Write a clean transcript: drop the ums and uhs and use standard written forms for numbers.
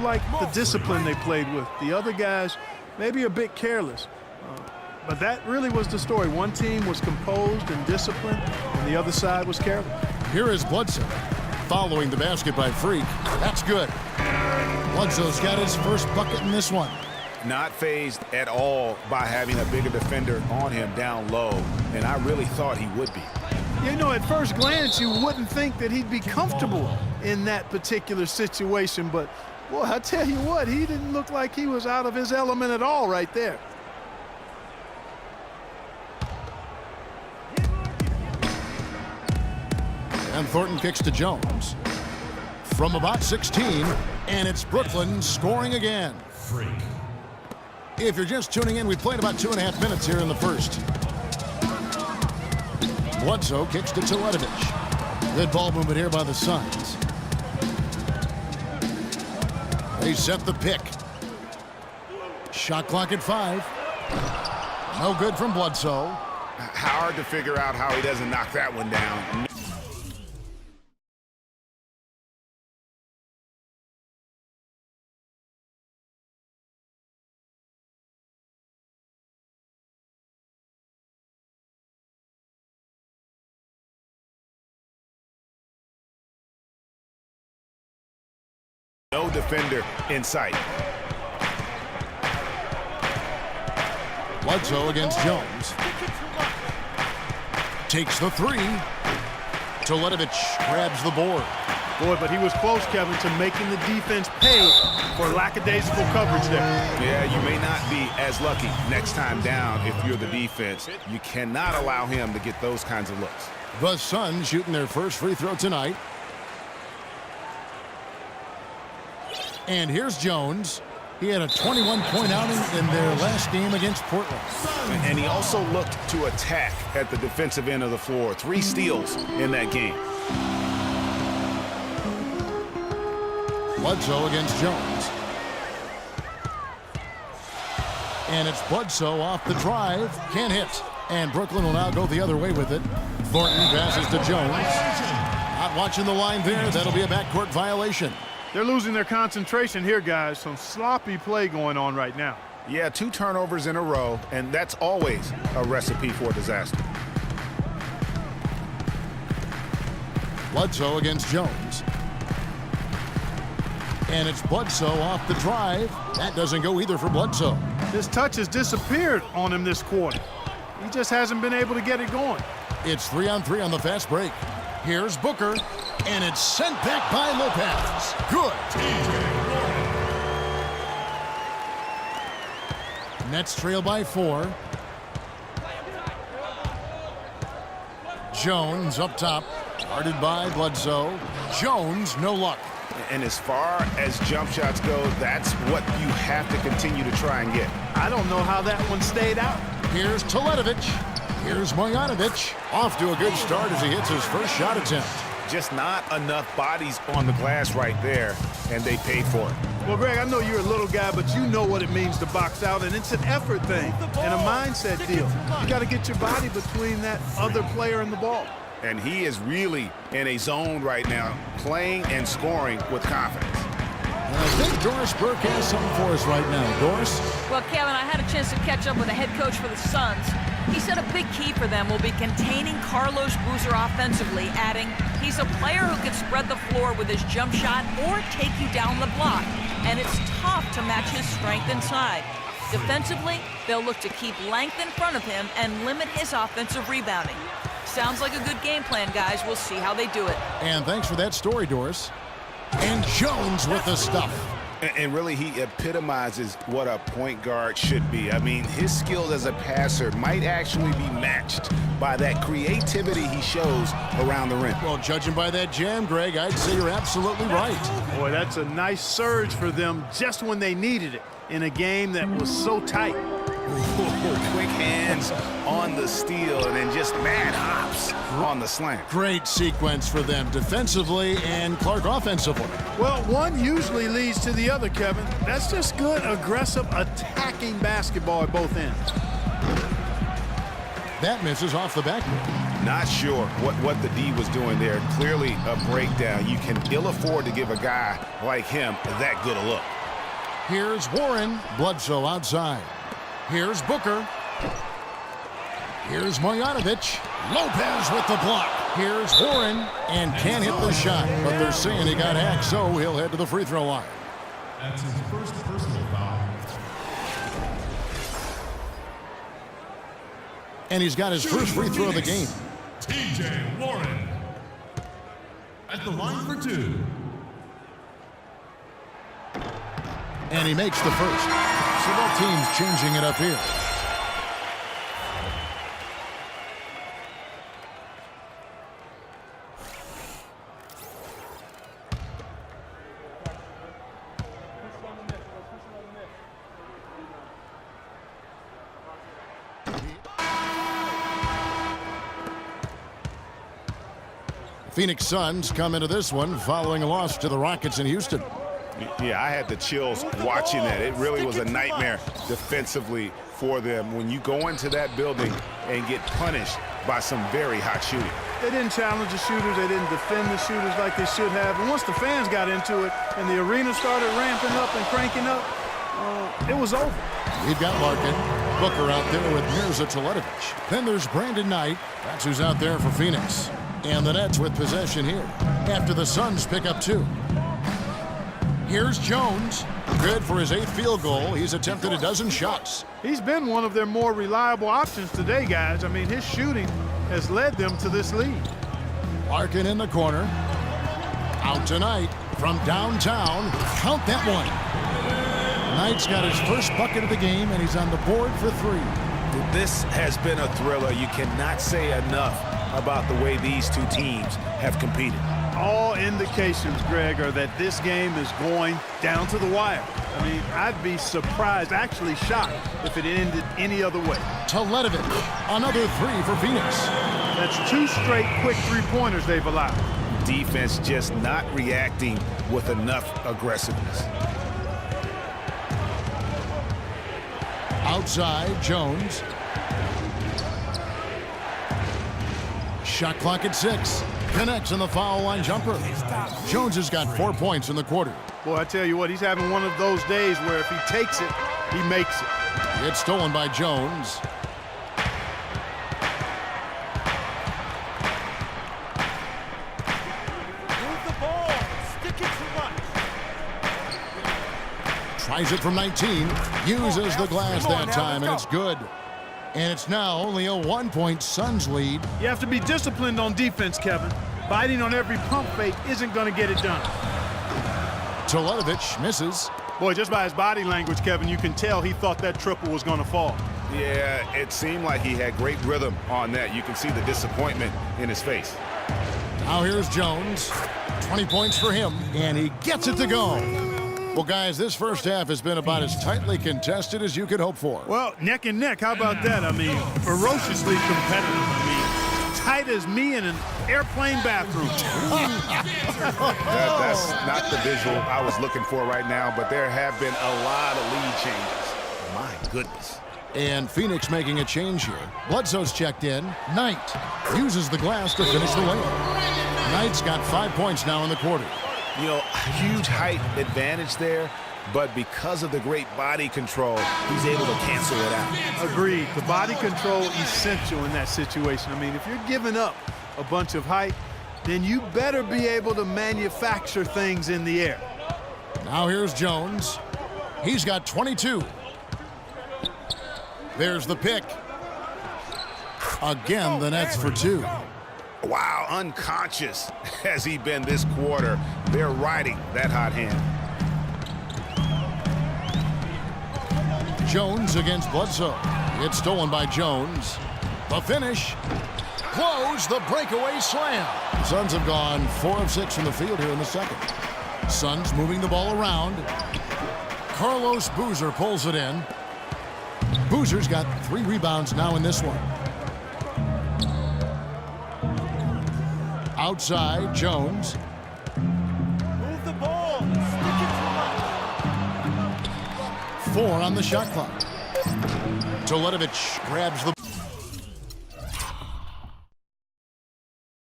like the discipline they played with. The other guys maybe a bit careless. But that really was the story. One team was composed and disciplined, and the other side was careless. Here is Bledsoe following the basket by Freak. That's good. Bledsoe's got his first bucket in this one. Not fazed at all by having a bigger defender on him down low, and I really thought he would be. You know, at first glance, you wouldn't think that he'd be comfortable in that particular situation, but, boy, I tell you what, he didn't look like he was out of his element at all right there. And Thornton kicks to Jones. From about 16, and it's Brooklyn scoring again. Freak. If you're just tuning in, we played about 2.5 minutes here in the first. Bledsoe kicks to Teletovic. Good ball movement here by the Suns. They set the pick. Shot clock at 5. No good from Bledsoe. Hard to figure out how he doesn't knock that one down. No defender in sight. Bledsoe against Jones. Takes the 3. Teletovic grabs the board. Boy, but he was close, Kevin, to making the defense pay for lackadaisical coverage there. Yeah, you may not be as lucky next time down if you're the defense. You cannot allow him to get those kinds of looks. The Suns shooting their first free throw tonight. And here's Jones. He had a 21-point outing in their last game against Portland. And he also looked to attack at the defensive end of the floor. 3 steals in that game. Bledsoe against Jones. And it's Bledsoe off the drive. Can't hit. And Brooklyn will now go the other way with it. Thornton passes to Jones. Not watching the line there. That'll be a backcourt violation. They're losing their concentration here, guys. Some sloppy play going on right now. Yeah, 2 turnovers in a row, and that's always a recipe for disaster. Bledsoe against Jones. And it's Bledsoe off the drive. That doesn't go either for Bledsoe. His touch has disappeared on him this quarter. He just hasn't been able to get it going. It's 3-on-3 on the fast break. Here's Booker, and it's sent back by Lopez. Good. Nets trail by 4. Jones up top, guarded by Bledsoe. Jones, no luck. And as far as jump shots go, that's what you have to continue to try and get. I don't know how that one stayed out. Here's Teletovic. Here's Marjanovic. Off to a good start as he hits his first shot attempt. Just not enough bodies on the glass right there, and they paid for it. Well, Greg, I know you're a little guy, but you know what it means to box out, and it's an effort thing and a mindset deal. You got to get your body between that other player and the ball. And he is really in a zone right now, playing and scoring with confidence. And I think Doris Burke has something for us right now. Doris? Well, Kevin, I had a chance to catch up with the head coach for the Suns. He said a big key for them will be containing Carlos Boozer offensively, adding, he's a player who can spread the floor with his jump shot or take you down the block, and it's tough to match his strength inside. Defensively, they'll look to keep length in front of him and limit his offensive rebounding. Sounds like a good game plan, guys. We'll see how they do it. And thanks for that story, Doris. And Jones with the stuff. And really, he epitomizes what a point guard should be. I mean, his skills as a passer might actually be matched by that creativity he shows around the rim. Well, judging by that jam, Greg, I'd say you're absolutely right. Boy, that's a nice surge for them just when they needed it in a game that was so tight. Quick hands on the steal and then just mad hops on the slant. Great sequence for them defensively and Clark offensively. Well, one usually leads to the other, Kevin. That's just good, aggressive, attacking basketball at both ends. That misses off the backboard. Not sure what the D was doing there. Clearly a breakdown. You can ill afford to give a guy like him that good a look. Here's Warren. Bledsoe outside. Here's Booker. Here's Marjanovic. Lopez with the block. Here's Warren, and can't hit the shot. But they're saying he got hacked, so he'll head to the free throw line. That's his first personal foul. And he's got his first free throw of the game. TJ Warren at the line for 2. And he makes the first. So both teams changing it up here. Phoenix Suns come into this one following a loss to the Rockets in Houston. Yeah, I had the chills watching that. It really was a nightmare defensively for them when you go into that building and get punished by some very hot shooting. They didn't challenge the shooters. They didn't defend the shooters like they should have. And once the fans got into it and the arena started ramping up and cranking up, it was over. We've got Larkin, Booker out there with Mirza Teletovic. Then there's Brandon Knight. That's who's out there for Phoenix. And the Nets with possession here after the Suns pick up 2. Here's Jones. Good for his 8th field goal. He's attempted a dozen shots. He's been one of their more reliable options today, guys. I mean, his shooting has led them to this lead. Larkin in the corner. Out tonight from downtown. Count that one. Knight's got his first bucket of the game, and he's on the board for 3. This has been a thriller. You cannot say enough about the way these two teams have competed. All indications, Greg, are that this game is going down to the wire. I mean, I'd be surprised, actually shocked, if it ended any other way. Teletovic, another 3 for Phoenix. That's 2 straight quick three-pointers they've allowed. Defense just not reacting with enough aggressiveness. Outside, Jones. Shot clock at 6. Connects on the foul line jumper. Jones has got 4 points in the quarter. Boy, I tell you what, he's having one of those days where if he takes it, he makes it. It's stolen by Jones. Move the ball. Stick it to Rush. Tries it from 19. Uses the glass that time, and it's good. And it's now only a 1-point Suns lead. You have to be disciplined on defense, Kevin. Biting on every pump fake isn't going to get it done. Teletovic misses. Boy, just by his body language, Kevin, you can tell he thought that triple was going to fall. Yeah, it seemed like he had great rhythm on that. You can see the disappointment in his face. Now here's Jones. 20 points for him, and he gets it to go. Well, guys, this first half has been about as tightly contested as you could hope for. Well, neck and neck, how about that? I mean, ferociously competitive. I mean, tight as me in an airplane bathroom. That's not the visual I was looking for right now, but there have been a lot of lead changes. My goodness. And Phoenix making a change here. Bledsoe's checked in. Knight uses the glass to finish the layup. Knight's got 5 points now in the quarter. You know, huge height advantage there, but because of the great body control, he's able to cancel it out. Agreed. The body control essential in that situation. I mean, if you're giving up a bunch of height, then you better be able to manufacture things in the air. Now here's Jones. He's got 22. There's the pick. Again, the Nets for 2. Wow, unconscious has he been this quarter. They're riding that hot hand. Jones against Bledsoe. It's stolen by Jones. The finish. Close the breakaway slam. The Suns have gone 4 of 6 from the field here in the second. Suns moving the ball around. Carlos Boozer pulls it in. Boozer's got 3 rebounds now in this one. Outside, Jones. Move the ball. Stick it to Rush. 4 on the shot clock. Teletovic grabs the